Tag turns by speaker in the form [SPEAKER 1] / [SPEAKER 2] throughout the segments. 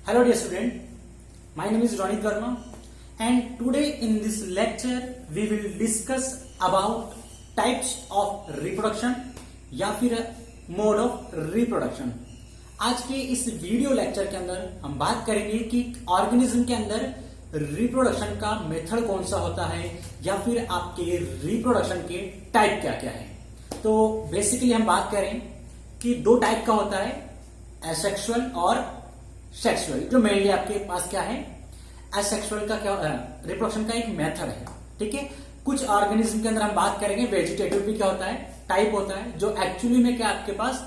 [SPEAKER 1] Hello dear student, my name is Ronit Verma and today in this lecture we will discuss about types of reproduction या फिर mode of reproduction. आज के इस video lecture के अंदर हम बात करेंगे कि ऑर्गेनिज्म के अंदर रिप्रोडक्शन का मेथड कौन सा होता है या फिर आपके रिप्रोडक्शन के टाइप क्या क्या है। तो बेसिकली हम बात करें कि दो टाइप का होता है, एसेक्सुअल और सेक्सुअल। जो मेनली आपके पास क्या है, एसेक्सुअल का क्या रिप्रोडक्शन का एक मेथड है। ठीक है, कुछ ऑर्गेनिज्म के अंदर हम बात करेंगे वेजिटेटिव भी क्या होता है, टाइप होता है, जो एक्चुअली में क्या आपके पास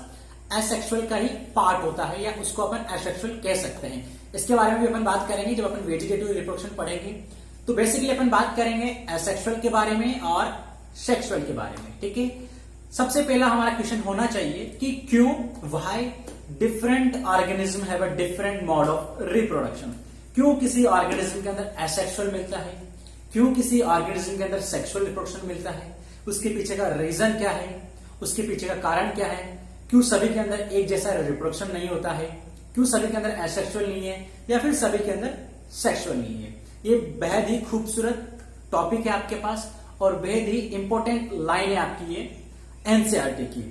[SPEAKER 1] एसेक्सुअल का ही पार्ट होता है या उसको अपन एसेक्सुअल कह सकते हैं। इसके बारे में भी अपन बात करेंगे जब अपन वेजिटेटिव रिप्रोडक्शन पढ़ेंगे। तो बेसिकली अपन बात करेंगे एसेक्सुअल के बारे में और सेक्सुअल के बारे में। ठीक है, सबसे पहला हमारा क्वेश्चन होना चाहिए कि क्यों, why different organism have a different mode of reproduction. क्यों किसी ऑर्गेनिज्म के अंदर एसेक्सुअल मिलता है, क्यों किसी ऑर्गेनिज्म के अंदर सेक्सुअल रिप्रोडक्शन मिलता है, उसके पीछे का रीजन क्या है, उसके पीछे का कारण क्या है, क्यों सभी के अंदर एक जैसा रिप्रोडक्शन नहीं होता है, क्यों सभी के अंदर एसेक्सुअल नहीं है या फिर सभी के अंदर सेक्सुअल नहीं है। ये बेहद ही खूबसूरत टॉपिक है आपके पास और बेहद ही इंपॉर्टेंट लाइन है आपकी ये एनसीईआरटी की।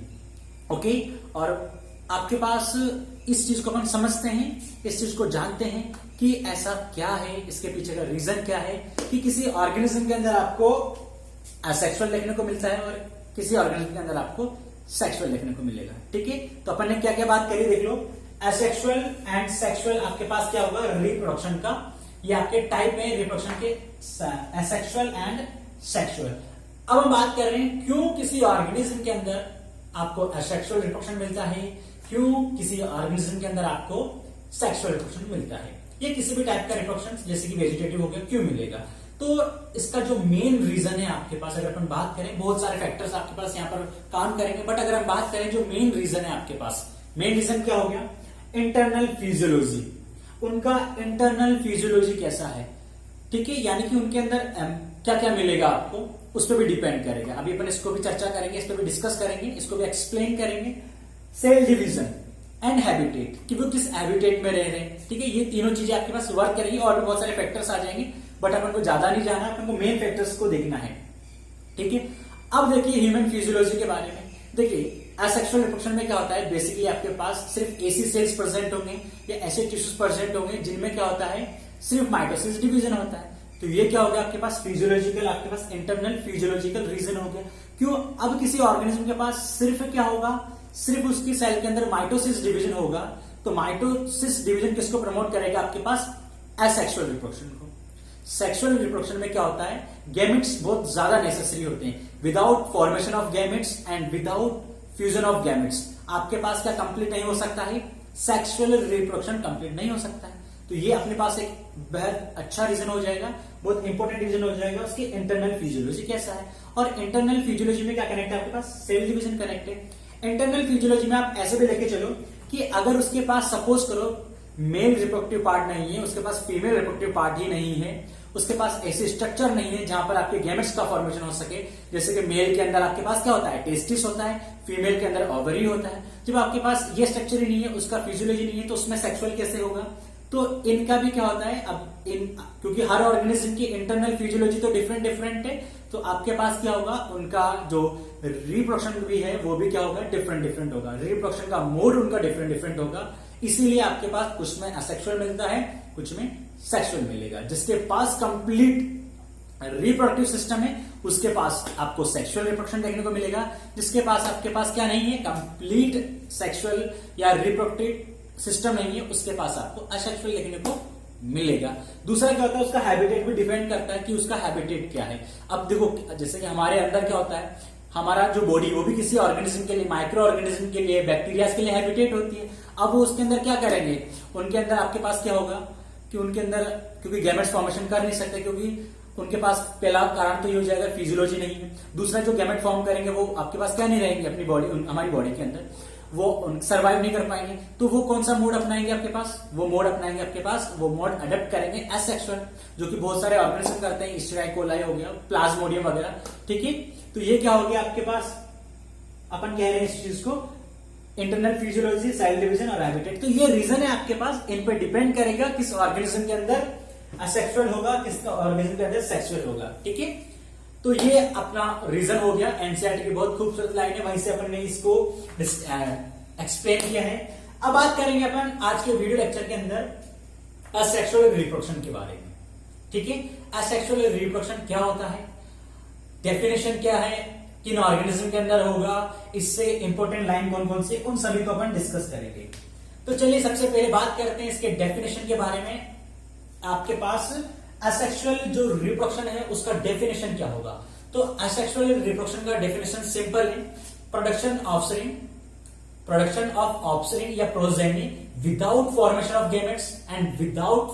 [SPEAKER 1] ओके, और आपके पास इस चीज को अपन समझते हैं, इस चीज को जानते हैं कि ऐसा क्या है, इसके पीछे का रीजन क्या है कि किसी ऑर्गेनिज्म के अंदर आपको एसेक्सुअल देखने को मिलता है और किसी ऑर्गेनिज्म के अंदर आपको सेक्सुअल देखने को मिलेगा। ठीक है, तो अपन ने क्या क्या बात करी देख लो। एसेक्सुअल एंड सेक्सुअल आपके पास क्या होगा, रिप्रोडक्शन का, ये आपके टाइप है रिप्रोडक्शन के, एसेक्सुअल एंड सेक्सुअल। अब हम बात कर रहे हैं क्यों किसी ऑर्गेनिज्म के अंदर आपको एसेक्सुअल रिप्रोडक्शन मिलता है, क्यों किसी ऑर्गेनिज्म के अंदर आपको सेक्सुअल रिप्रोडक्शन मिलता है। ये किसी भी टाइप का रिप्रोडक्शन जैसे कि वेजिटेटिव हो गया क्यों मिलेगा। तो इसका जो मेन रीजन है आपके पास, अगर अपन बात करें, बहुत सारे फैक्टर्स आपके पास यहाँ पर काम करेंगे, बट अगर हम बात करें जो मेन रीजन है आपके पास, मेन रीजन क्या हो गया, इंटरनल फिजियोलॉजी। उनका इंटरनल फिजियोलॉजी कैसा है, ठीक है, यानी कि उनके अंदर क्या क्या मिलेगा आपको, उस पर भी डिपेंड करेगा। अभी अपन इसको भी चर्चा करेंगे, इस पर भी डिस्कस करेंगे, इसको भी एक्सप्लेन करेंगे। सेल डिवीजन एंड हैबिटेट, कि वो किस हैबिटेट में रह रहे हैं। ठीक है, ये तीनों चीजें आपके पास वर्क करेंगी और भी बहुत सारे फैक्टर्स आ जाएंगे, बट अपन को ज्यादा नहीं जाना, अपन को मेन फैक्टर्स को देखना है। ठीक है, अब देखिए ह्यूमन फिजियोलॉजी के बारे में। देखिए एसेक्सुअल रिप्रोडक्शन में क्या होता है, बेसिकली आपके पास सिर्फ ऐसी सेल्स प्रेजेंट होंगे या ऐसे टिश्यूज प्रेजेंट होंगे जिनमें क्या होता है, सिर्फ माइटोसिस डिवीजन होता है। तो ये क्या हो गया आपके पास फिजियोलॉजिकल, आपके पास इंटरनल फिजियोलॉजिकल रीजन हो गया। क्यों, अब किसी ऑर्गेनिज्म के पास सिर्फ क्या होगा, सिर्फ उसकी सेल के अंदर माइटोसिस डिवीजन होगा। तो माइटोसिस डिवीजन किसको प्रमोट करेगा, आपके पास एसेक्सुअल रिप्रोडक्शन को। सेक्सुअल रिप्रोडक्शन में क्या होता है, गैमेट्स बहुत ज्यादा नेसेसरी होते हैं। Without formation of gametes and without fusion of gametes आपके पास क्या कंप्लीट नहीं हो सकता है, सेक्सुअल रिप्रोडक्शन कंप्लीट नहीं हो सकता है। तो ये अपने पास एक बेहद अच्छा रीजन हो जाएगा, बहुत इंपॉर्टेंट रीजन हो जाएगा। उसकी इंटरनल फिजियोलॉजी कैसा है, और इंटरनल फिजियोलॉजी में क्या कनेक्ट है आपके पास, सेल डिवीजन कनेक्ट है। इंटरनल फिजियोलॉजी में आप ऐसे भी लेके चलो कि अगर उसके पास सपोज करो मेल रिप्रोडक्टिव पार्ट नहीं है, उसके पास फीमेल रिप्रोडक्टिव पार्ट ही नहीं है, उसके पास ऐसे स्ट्रक्चर नहीं है जहां पर आपके गैमेट्स का फॉर्मेशन हो सके। जैसे कि मेल के अंदर आपके पास क्या होता है, टेस्टिस होता है, फीमेल के अंदर ओवरी होता है। जब आपके पास ये स्ट्रक्चर ही नहीं है, उसका फिजियोलॉजी नहीं है, तो उसमें सेक्सुअल कैसे होगा। तो इनका भी क्या होता है, अब क्योंकि हर ऑर्गेनिज्म की इंटरनल फिजियोलॉजी तो डिफरेंट डिफरेंट है, तो आपके पास क्या होगा, उनका जो रिप्रोडक्शन भी है वो भी क्या होगा, डिफरेंट डिफरेंट होगा। रिप्रोडक्शन का मोड उनका डिफरेंट डिफरेंट होगा। इसीलिए आपके पास कुछ में एसेक्सुअल मिलता है, कुछ में सेक्सुअल मिलेगा। जिसके पास कंप्लीट रिप्रोडक्टिव सिस्टम है उसके पास आपको सेक्सुअल रिप्रोडक्शन देखने को मिलेगा। जिसके पास आपके पास क्या नहीं है, कंप्लीट सेक्सुअल या रिप्रोडक्टिव सिस्टम नहीं है, उसके पास आपको असेक्सुअल देखने को मिलेगा। दूसरा क्या होता है, उसका हैबिटेट भी डिपेंड करता है कि उसका हैबिटेट क्या है। अब देखो जैसे कि हमारे अंदर क्या होता है, हमारा जो बॉडी वो भी किसी ऑर्गेनिज्म के लिए, माइक्रो ऑर्गेनिज्म के लिए, बैक्टीरिया के लिए हैबिटेट होती है। अब वो उसके अंदर क्या करेंगे, उनके अंदर आपके पास क्या होगा कि उनके अंदर, क्योंकि गैमेट्स फॉर्मेशन कर नहीं सकते, क्योंकि उनके पास पहला कारण तो ये हो जाएगा फिजियोलॉजी नहीं है। दूसरा जो गैमेट फॉर्म करेंगे वो आपके पास क्या नहीं रहेंगे अपनी बॉडी, हमारी बॉडी के अंदर, वो सर्वाइव नहीं कर पाएंगे। तो वो कौन सा मोड अपनाएंगे आपके पास, वो मोड अपनाएंगे आपके पास, वो मोड अडेप्ट करेंगे एसेक्सुअल, जो कि बहुत सारे ऑर्गेनिज्म करते हैं, इस्टेरिया कोलाई हो गया, प्लाज्मोडियम वगैरह। ठीक है, तो ये क्या हो गया आपके पास, अपन कह रहे हैं इस चीज को इंटरनल फिजियोलॉजी, सेल डिवीजन और हैबिटेट। तो ये रीजन है आपके पास, इन पर डिपेंड करेगा किस ऑर्गेनिज्म के अंदर असेक्सुअल होगा, किस ऑर्गेनिज्म के अंदर सेक्सुअल होगा। ठीक है, तो ये अपना रीजन हो गया। एनसीईआरटी की बहुत खूबसूरत लाइन है, वहीं से अपन ने इसको एक्सप्लेन किया है। अब बात करेंगे अपन आज के वीडियो लेक्चर के अंदर असेक्सुअल रिप्रोडक्शन के बारे में। ठीक है, असेक्सुअल रिप्रोडक्शन क्या होता है, डेफिनेशन क्या है, किन ऑर्गेनिज्म के अंदर होगा, इससे इंपॉर्टेंट लाइन कौन कौन से, उन सभी को अपन डिस्कस करेंगे। तो चलिए सबसे पहले बात करते हैं इसके डेफिनेशन के बारे में। आपके पास असेक्सुअल जो रिप्रोडक्शन है उसका डेफिनेशन क्या होगा। तो असेक्सुअल रिप्रोडक्शन का डेफिनेशन सिंपल है, प्रोडक्शन ऑफ ऑफस्प्रिंग या progeny without formation of gametes and without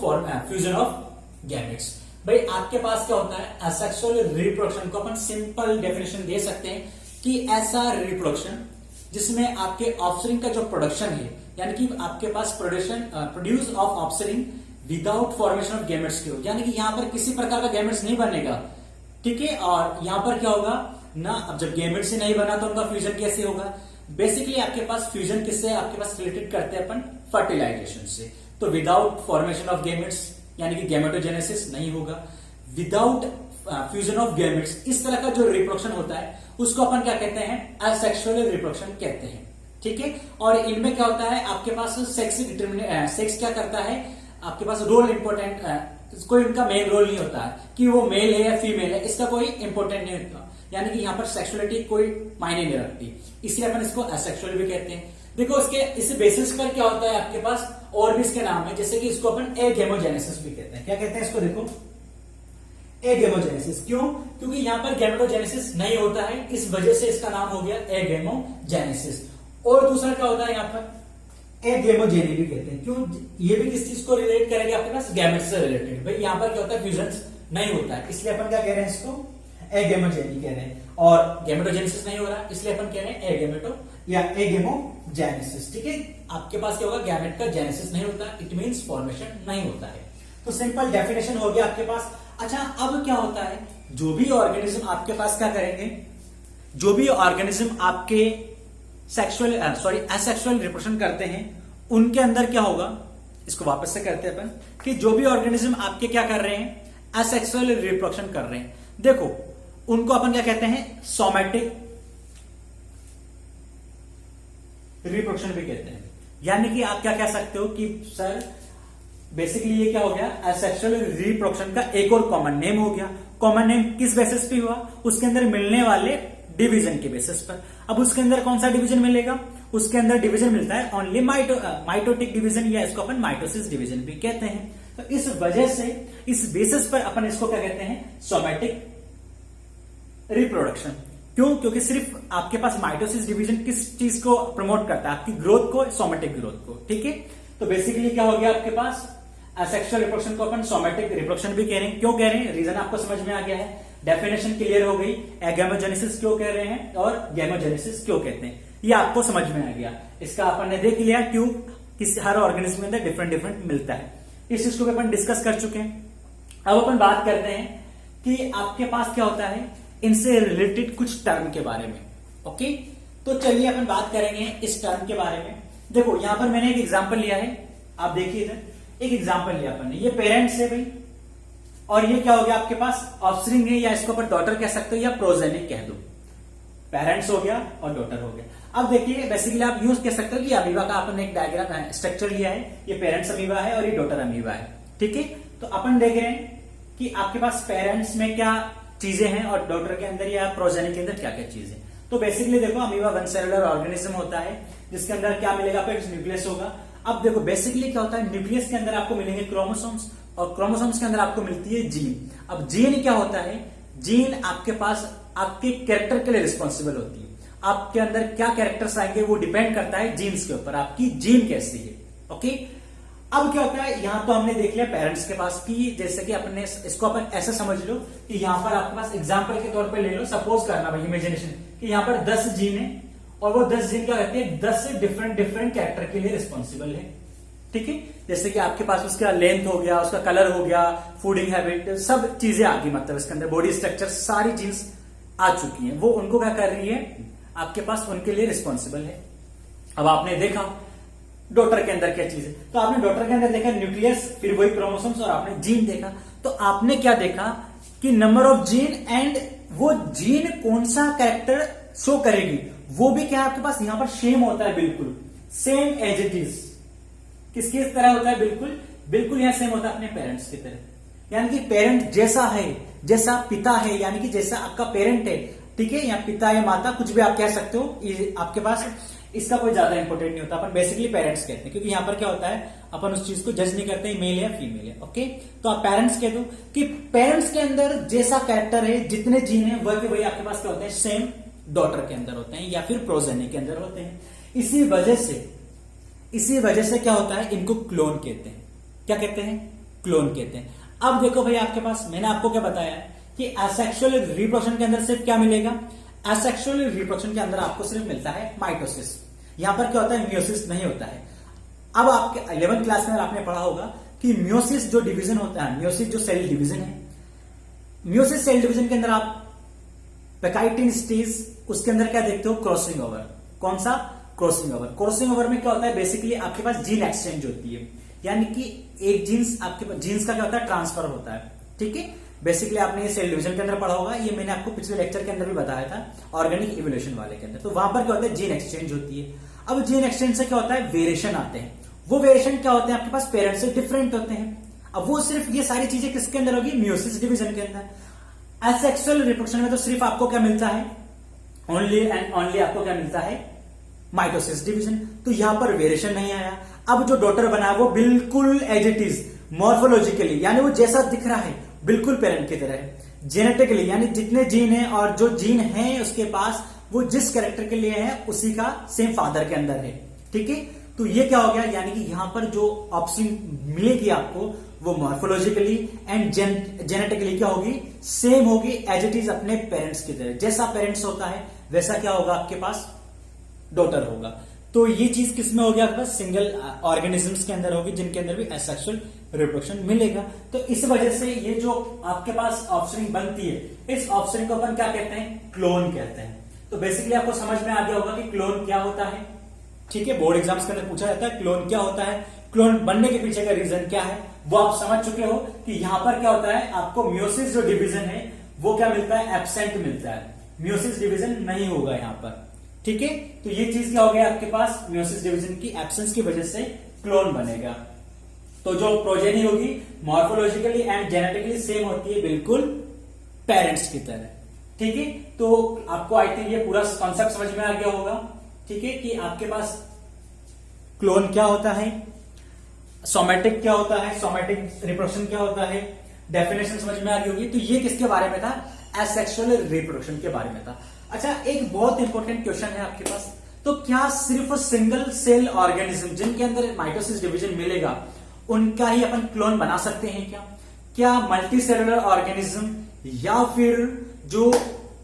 [SPEAKER 1] fusion of gametes. भाई आपके पास क्या होता है, असेक्सुअल रिप्रोडक्शन को अपन सिंपल डेफिनेशन दे सकते हैं कि ऐसा रिप्रोडक्शन जिसमें आपके ऑफस्प्रिंग का जो प्रोडक्शन है, यानी कि आपके पास produce of offspring without formation of gametes की हो, यानी कि यहां पर किसी प्रकार का गैमेट्स नहीं बनेगा। ठीक है, और यहां पर क्या होगा ना, अब जब गैमेट्स ही नहीं बना तो उनका फ्यूजन कैसे होगा। बेसिकली आपके पास फ्यूजन किससे आपके पास रिलेटेड करते हैं अपन, फर्टिलाइजेशन से। तो विदाउट फॉर्मेशन ऑफ गैमेट्स यानी कि गैमेटोजेनेसिस नहीं होगा, विदाउट फ्यूजन ऑफ गैमेट्स, इस तरह का जो रिप्रोडक्शन होता है उसको अपन क्या कहते हैं, असेक्सुअल रिप्रोडक्शन कहते हैं। ठीक है, और इनमें क्या होता है आपके पास सेक्स क्या करता है, आपके पास रोल इंपॉर्टेंट, कोई इनका मेन रोल नहीं होता है कि वो मेल है या फीमेल है, इसका कोई इंपॉर्टेंट नहीं होता, यानी कि यहाँ पर सेक्सुअलिटी कोई मायने नहीं रखती, इसलिए अपन इसको असेक्सुअल भी कहते हैं। देखो इसके इस बेसिस पर क्या होता है आपके पास और भी इसके नाम है, जैसे कि इसको अपन एगेमोजेनेसिस भी कहते हैं। क्या कहते हैं इसको, देखो एगेमोजेनेसिस। क्यों, क्योंकि यहां पर गैमेटोजेनेसिस नहीं होता है, इस वजह से इसका नाम हो गया एगेमोजेनेसिस। और दूसरा क्या होता है यहाँ पर, एगेमोजेनी भी कहते हैं। क्यों, ये भी किस चीज को रिलेट करेंगे आपके पास, गैमेट से रिलेटेड। भाई यहाँ पर क्या होता है, फ्यूजन नहीं होता है, इसलिए अपन क्या कह रहे हैं, इसको एगेमोजेनी कह रहे हैं। और गैमेटोजेनेसिस नहीं हो रहा, इसलिए अपन कह रहे हैं एगेमेटो या एगेमोजेनेसिस। ठीक है, आपके पास क्या होगा, गैमेट का जेनेसिस नहीं होता, इट मींस फॉर्मेशन नहीं होता है। तो सिंपल डेफिनेशन हो गया आपके पास। अच्छा, अब क्या होता है, जो भी ऑर्गेनिज्म आपके पास क्या करेंगे, जो भी ऑर्गेनिज्म आपके असेक्सुअल रिप्रोडक्शन करते हैं उनके अंदर क्या होगा, इसको वापस से करते हैं अपन कि जो भी ऑर्गेनिज्म आपके क्या कर रहे हैं, असेक्सुअल रिप्रोडक्शन कर रहे हैं, देखो उनको अपन क्या कहते हैं, सोमैटिक रिप्रोडक्शन भी कहते हैं। यानी कि आप क्या कह सकते हो कि सर बेसिकली ये क्या हो गया, असेक्सुअल रिप्रोडक्शन का एक और कॉमन नेम हो गया। कॉमन नेम किस बेसिस पे हुआ, उसके अंदर मिलने वाले डिवीजन के बेसिस पर। अब उसके अंदर कौन सा डिवीजन मिलेगा, उसके अंदर डिवीजन मिलता है ओनली माइटोटिक डिवीजन, या इसको अपन माइटोसिस डिवीजन भी कहते हैं। तो इस वजह से इस बेसिस पर अपन इसको क्या कहते हैं, सोमैटिक रिप्रोडक्शन। क्यों, क्योंकि सिर्फ आपके पास माइटोसिस डिवीजन किस चीज को प्रमोट करता है, आपकी ग्रोथ को, सोमैटिक ग्रोथ को। ठीक है, तो बेसिकली क्या हो गया आपके पास, असेक्सुअल रिप्रोडक्शन को अपन सोमैटिक रिप्रोडक्शन भी कह रहे हैं। क्यों कह रहे हैं, रीजन आपको समझ में आ गया है, डेफिनेशन क्लियर हो गई, गैमेटोजेनेसिस क्यों कह रहे हैं और गैमेटोजेनेसिस क्यों कहते हैं, ये आपको समझ में आ गया। इसका अपन ने देख लिया क्यों किसी हर ऑर्गेनिज्म के अंदर डिफरेंट डिफरेंट मिलता है, इस चीज को भी अपन डिस्कस कर चुके हैं। अब अपन बात करते हैं कि आपके पास क्या होता है, इनसे रिलेटेड कुछ टर्म के बारे में। ओके, तो चलिए अपन बात करेंगे इस टर्म के बारे में। देखो यहां पर मैंने एक एग्जांपल लिया है, आप देखिए इधर एक एग्जांपल लिया अपन ने, ये पेरेंट्स है भाई, और ये क्या हो गया आपके पास ऑफस्प्रिंग है, या इसको अपन डॉटर कह सकते हो या प्रोजेनी कह दो। पेरेंट्स हो गया और डॉटर हो गया। अब देखिए बेसिकली आप यूज कह सकते हो कि अमीबा का अपन एक डायग्राम स्ट्रक्चर लिया है, ये पेरेंट्स अमीबा है और ये डॉटर अमीबा है। ठीक है, तो अपन देख रहे हैं कि आपके पास पेरेंट्स में क्या चीजें हैं और डॉटर के अंदर या प्रोजेनी के अंदर क्या क्या चीजें। तो बेसिकली देखो अमीबा वन सेलुलर ऑर्गेनिज्म होता है, जिसके अंदर क्या मिलेगा, आपको न्यूक्लियस होगा। अब देखो बेसिकली क्या होता है, न्यूक्लियस के अंदर आपको मिलेंगे क्रोमोसोम्स, और क्रोमोसोम्स के अंदर आपको मिलती है जीन। अब जीन क्या होता है, जीन आपके पास आपके कैरेक्टर के लिए रिस्पॉन्सिबल होती है। आपके अंदर क्या कैरेक्टर्स आएंगे वो डिपेंड करता है जीन्स के ऊपर, आपकी जीन कैसी है। ओके, अब क्या होता है, यहां तो हमने देख लिया पेरेंट्स के पास की, जैसे कि अपने इसको अपन ऐसा समझ लो कि यहां पर आपके पास एग्जांपल के तौर पे ले लो, सपोज करना भाई इमेजिनेशन कि यहां पर 10 जीन है और वो 10 जीन क्या कहते हैं, 10 डिफरेंट कैरेक्टर के लिए रिस्पॉन्सिबल है। ठीक है, जैसे कि आपके पास उसका लेंथ हो गया, उसका कलर हो गया, फूडिंग हैबिट, सब चीजें आ गई, मतलब इसके अंदर बॉडी स्ट्रक्चर सारी चीज आ चुकी है, वो उनको क्या कर रही है, आपके पास उनके लिए रिस्पॉन्सिबल है। अब आपने देखा डॉटर के अंदर क्या चीज है, तो आपने डॉटर के अंदर देखा न्यूक्लियस, फिर वही क्रोमोसोम्स, और आपने जीन देखा। तो आपने क्या देखा कि नंबर ऑफ जीन एंड वो जीन कौन सा कैरेक्टर शो करेगी, वो भी क्या है आपके पास यहां पर सेम होता है, बिल्कुल सेम एज इट इज। किसकी तरह होता है, बिल्कुल बिल्कुल यहां सेम होता है अपने पेरेंट्स की तरह। यानी कि पेरेंट जैसा है, जैसा पिता है, यानी कि जैसा आपका पेरेंट है, ठीक है, या पिता या माता कुछ भी आप कह सकते हो, ये आपके पास इसका कोई ज्यादा इंपॉर्टेंट नहीं होता, अपन बेसिकली पेरेंट्स कहते हैं, क्योंकि यहां पर क्या होता है अपन उस चीज को जज नहीं करते मेल या फीमेल है। ओके, तो आप पेरेंट्स कह दो कि पेरेंट्स के अंदर जैसा कैरेक्टर है, जितने जीन है वह के वही आपके पास क्या होते हैं, सेम डॉटर के अंदर होते हैं या फिर प्रोजेनी के अंदर होते हैं। इसी वजह से क्या होता है, इनको क्लोन कहते हैं। क्या कहते हैं, क्लोन कहते हैं। अब देखो भाई आपके पास मैंने आपको क्या बताया कि एसेक्सुअल रिप्रोडक्शन के अंदर सिर्फ क्या मिलेगा, एसेक्सुअल रिप्रोडक्शन के अंदर आपको सिर्फ मिलता है माइटोसिस। यहां पर क्या होता है, मियोसिस नहीं होता है। अब आपके 11th क्लास में आपने पढ़ा होगा कि मियोसिस जो डिवीजन होता है, मियोसिस जो सेल डिवीजन है, मियोसिस सेल डिवीजन के अंदर आप पैकाइटिन स्टेज, उसके अंदर क्या देखते हो, क्रॉसिंग ओवर। कौन सा, क्रॉसिंग ओवर। क्रॉसिंग ओवर में क्या होता है, बेसिकली आपके पास जीन एक्सचेंज होती है, यानी कि एक जीन्स आपके पास, जीन्स का क्या होता है, ट्रांसफर होता है। ठीक है, बेसिकली आपने ये सेल डिवीजन के अंदर पढ़ा होगा, ये मैंने आपको पिछले लेक्चर के अंदर भी बताया था, ऑर्गेनिक इवोल्यूशन वाले के अंदर। तो वहां पर क्या होता है, जीन एक्सचेंज होती है। अब जीन एक्सचेंज से क्या होता है, वेरिएशन आते हैं। वो वेरिएशन क्या होते हैं, आपके पास पेरेंट्स से डिफरेंट होते हैं। अब वो सिर्फ ये सारी चीजें किसके अंदर होगी, मियोसिस डिवीजन के अंदर। एसेक्सुअल रिप्रोडक्शन में तो सिर्फ आपको क्या मिलता है, ओनली एंड ओनली आपको क्या मिलता है, माइटोसिस डिवीजन। तो यहां पर वेरिएशन नहीं आया। अब जो डॉटर बना है वो बिल्कुल एज इट इज, मॉर्फोलॉजिकली यानी वो जैसा दिख रहा है बिल्कुल पेरेंट की तरह है। जेनेटिकली यानी जितने जीन हैं और जो जीन हैं उसके पास, वो जिस कैरेक्टर के लिए है उसी का सेम फादर के अंदर है। ठीक है, तो ये क्या हो गया, यानी कि यहां पर जो ऑप्शन मिलेगी आपको वो मॉर्फोलॉजिकली एंड जेनेटिकली क्या होगी, सेम होगी एज इट इज अपने पेरेंट्स की तरह। जैसा पेरेंट्स होता है वैसा क्या होगा आपके पास, डॉटर होगा। तो ये चीज किसमें होगी आपके पास, सिंगल ऑर्गेनिजम्स के अंदर होगी, जिनके अंदर भी एसेक्सुअल रिप्रोडक्शन मिलेगा। तो इस वजह से ये जो आपके पास ऑफस्प्रिंग बनती है, इस ऑफस्प्रिंग को अपन क्या कहते हैं, क्लोन कहते हैं। तो बेसिकली आपको समझ में आ गया होगा कि क्लोन क्या होता है। ठीक है, बोर्ड एग्जाम्स के अंदर पूछा जाता है क्लोन क्या होता है, क्लोन बनने के पीछे का रीजन क्या है, वो आप समझ चुके हो कि यहां पर क्या होता है, आपको मियोसिस जो डिवीजन है वो क्या मिलता है, एब्सेंट मिलता है। मियोसिस डिवीजन नहीं होगा यहां पर। ठीक है, तो ये चीज क्या हो गया आपके पास, मियोसिस डिवीजन की एब्सेंस की वजह से क्लोन बनेगा। तो जो प्रोजेनी होगी मॉर्फोलॉजिकली एंड जेनेटिकली सेम होती है, बिल्कुल पेरेंट्स की तरह। ठीक है, तो आपको आई थिंक ये पूरा कॉन्सेप्ट समझ में आ गया होगा। ठीक है, कि आपके पास क्लोन क्या होता है, सोमेटिक क्या होता है, सोमेटिक रिप्रोडक्शन क्या होता है, डेफिनेशन समझ में आ गई होगी। तो ये किसके बारे में था, एसेक्सुअल रिप्रोडक्शन के बारे में था। अच्छा, एक बहुत इंपॉर्टेंट क्वेश्चन है आपके पास, तो क्या सिर्फ सिंगल सेल ऑर्गेनिज्म जिनके अंदर माइटोसिस डिवीजन मिलेगा उनका ही अपन क्लोन बना सकते हैं क्या? क्या मल्टी सेलुलर ऑर्गेनिज्म या फिर जो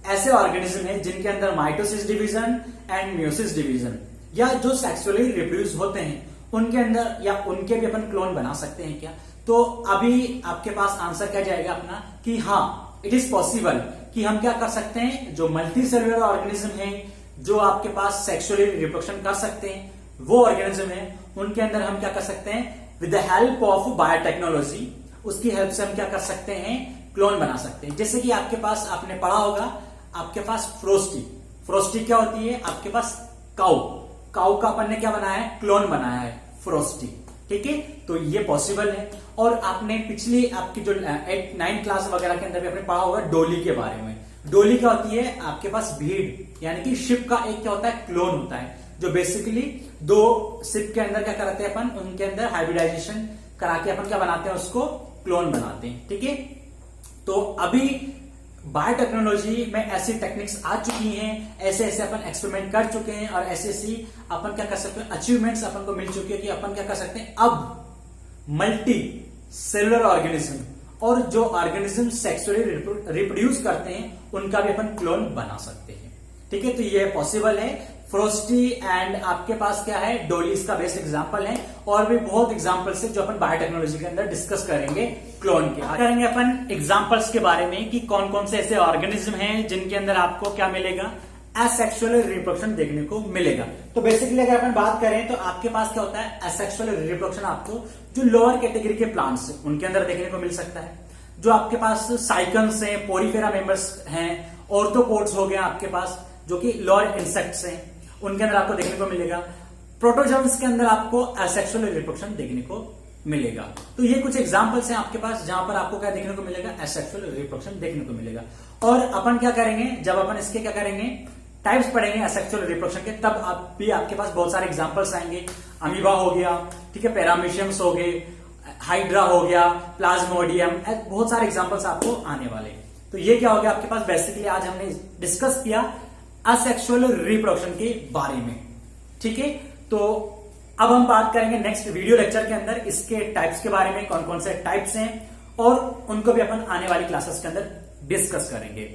[SPEAKER 1] ऐसे ऑर्गेनिज्म है जिनके अंदर mitosis division and meiosis division या जो सेक्सुअली रिप्रोड्यूस होते हैं उनके अंदर या उनके भी अपन क्लोन बना सकते हैं क्या? तो अभी आपके पास आंसर क्या जाएगा अपना कि हाँ, इट इज पॉसिबल कि हम क्या कर सकते हैं, जो मल्टी सेलुलर ऑर्गेनिज्म है जो आपके पास सेक्सुअली रिप्रोडक्शन कर सकते हैं, वो ऑर्गेनिज्म है उनके अंदर हम क्या कर सकते हैं, with the help of biotechnology, उसकी हेल्प से हम क्या कर सकते हैं, क्लोन बना सकते हैं। जैसे कि आपके पास आपने पढ़ा होगा, आपके पास फ्रोस्टी क्या होती है, आपके पास काउ का अपन ने क्या बनाया है, क्लोन बनाया है, फ्रोस्टी। ठीक है, तो ये पॉसिबल है। और आपने पिछली आपकी जो 8, 9 क्लास वगैरह के अंदर भी आपने पढ़ा होगा डोली के बारे में। डोली क्या होती है, आपके पास भीड़ यानी कि शिप का एक क्या होता है, क्लोन होता है, जो बेसिकली 2 शिप के अंदर क्या कराते हैं अपन, उनके अंदर हाइब्रिडाइजेशन करा के अपन क्या बनाते हैं, उसको क्लोन बनाते हैं। ठीक है, तो अभी बायोटेक्नोलॉजी में ऐसी टेक्निक्स आ चुकी हैं, ऐसे ऐसे अपन एक्सपेरिमेंट कर चुके हैं और ऐसे ऐसी अपन क्या कर सकते हैं, अचीवमेंट्स अपन को मिल चुकी है कि अपन क्या कर सकते हैं, अब मल्टी सेलुलर ऑर्गेनिज्म और जो ऑर्गेनिज्म सेक्सुअली रिप्रोड्यूस करते हैं उनका भी अपन क्लोन बना सकते हैं। ठीक है, तो ये पॉसिबल है। फ्रोस्टी एंड आपके पास क्या है, डोली इसका बेस्ट एग्जांपल है, और भी बहुत एग्जांपल्स है जो अपन बायोटेक्नोलॉजी के अंदर डिस्कस करेंगे क्लोन के। करेंगे अपन एग्जांपल्स के बारे में कि कौन कौन से ऐसे ऑर्गेनिज्म हैं जिनके अंदर आपको क्या मिलेगा, एसेक्सुअल रिप्रोडक्शन देखने को मिलेगा। तो बेसिकली अगर अपन बात करें तो आपके पास क्या होता है, एसेक्सुअल रिप्रोडक्शन आपको जो लोअर कैटेगरी के प्लांट्स है उनके अंदर देखने को मिल सकता है। जो आपके पास साइकन्स हैं, पोरीफेरा मेंबर्स हैं, ऑर्थोपोड्स हो गया आपके पास जो कि लोअर इंसेक्ट्स हैं, उनके अंदर आपको देखने को मिलेगा। प्रोटोजोन्स के अंदर आपको एसेक्सुअल रिप्रोडक्शन देखने को मिलेगा। तो ये कुछ एग्जांपल्स हैं आपके पास जहां पर आपको क्या देखने को मिलेगा, एसेक्सुअल रिप्रोडक्शन देखने को मिलेगा। और अपन क्या करेंगे, जब अपन इसके क्या करेंगे, टाइप्स पढ़ेंगे एसेक्सुअल रिप्रोडक्शन के, तब आप भी आपके पास बहुत सारे एग्जांपल्स आएंगे। अमीबा हो गया, ठीक है, पैरामीशियम्स हो गए, हाइड्रा हो गया, प्लाज्मोडियम, बहुत सारे एग्जांपल्स आपको आने वाले। तो ये क्या हो गया आपके पास, बेसिकली आज हमने डिस्कस किया असेक्सुअल रिप्रोडक्शन के बारे में, ठीक है। तो अब हम बात करेंगे नेक्स्ट वीडियो लेक्चर के अंदर इसके टाइप्स के बारे में, कौन कौन से टाइप्स हैं, और उनको भी अपन आने वाली क्लासेस के अंदर डिस्कस करेंगे।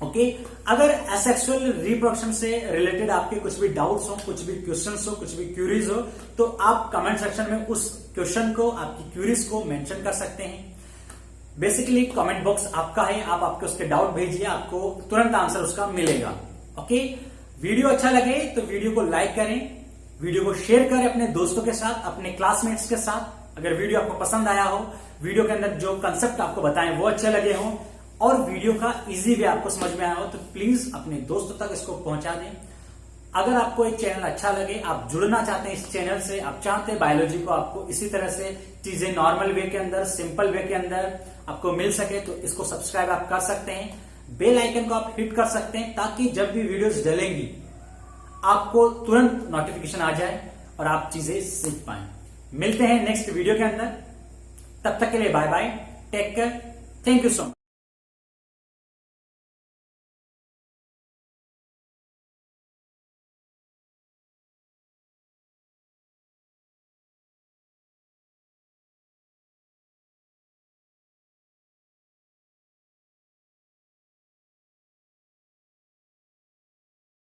[SPEAKER 1] ओके, अगर एसेक्सुअल रिप्रोडक्शन से रिलेटेड आपके कुछ भी डाउट्स हो, कुछ भी क्वेश्चंस हो, कुछ भी क्यूरीज हो, तो आप कमेंट सेक्शन में उस क्वेश्चन को, आपकी क्यूरीज को मेंशन कर सकते हैं। बेसिकली कमेंट बॉक्स आपका है, आप आपके उसके डाउट भेजिए, आपको तुरंत आंसर उसका मिलेगा। ओके, वीडियो अच्छा लगे तो वीडियो को लाइक करें, वीडियो को शेयर करें अपने दोस्तों के साथ, अपने क्लासमेट्स के साथ। अगर वीडियो आपको पसंद आया हो, वीडियो के अंदर जो कंसेप्ट आपको बताएं वो अच्छे लगे हों, और वीडियो का इजी वे आपको समझ में आया हो, तो प्लीज अपने दोस्तों तक इसको पहुंचा दें। अगर आपको एक चैनल अच्छा लगे, आप जुड़ना चाहते हैं इस चैनल से, आप चाहते हैं बायोलॉजी को आपको इसी तरह से चीजें नॉर्मल वे के अंदर, सिंपल वे के अंदर आपको मिल सके, तो इसको सब्सक्राइब आप कर सकते हैं। बेल आइकन को आप हिट कर सकते हैं ताकि जब भी वीडियोस डलेंगी आपको तुरंत नोटिफिकेशन आ जाए और आप चीजें सीख पाएं। मिलते हैं नेक्स्ट वीडियो के अंदर, तब तक के लिए bye bye, take care, thank you so much.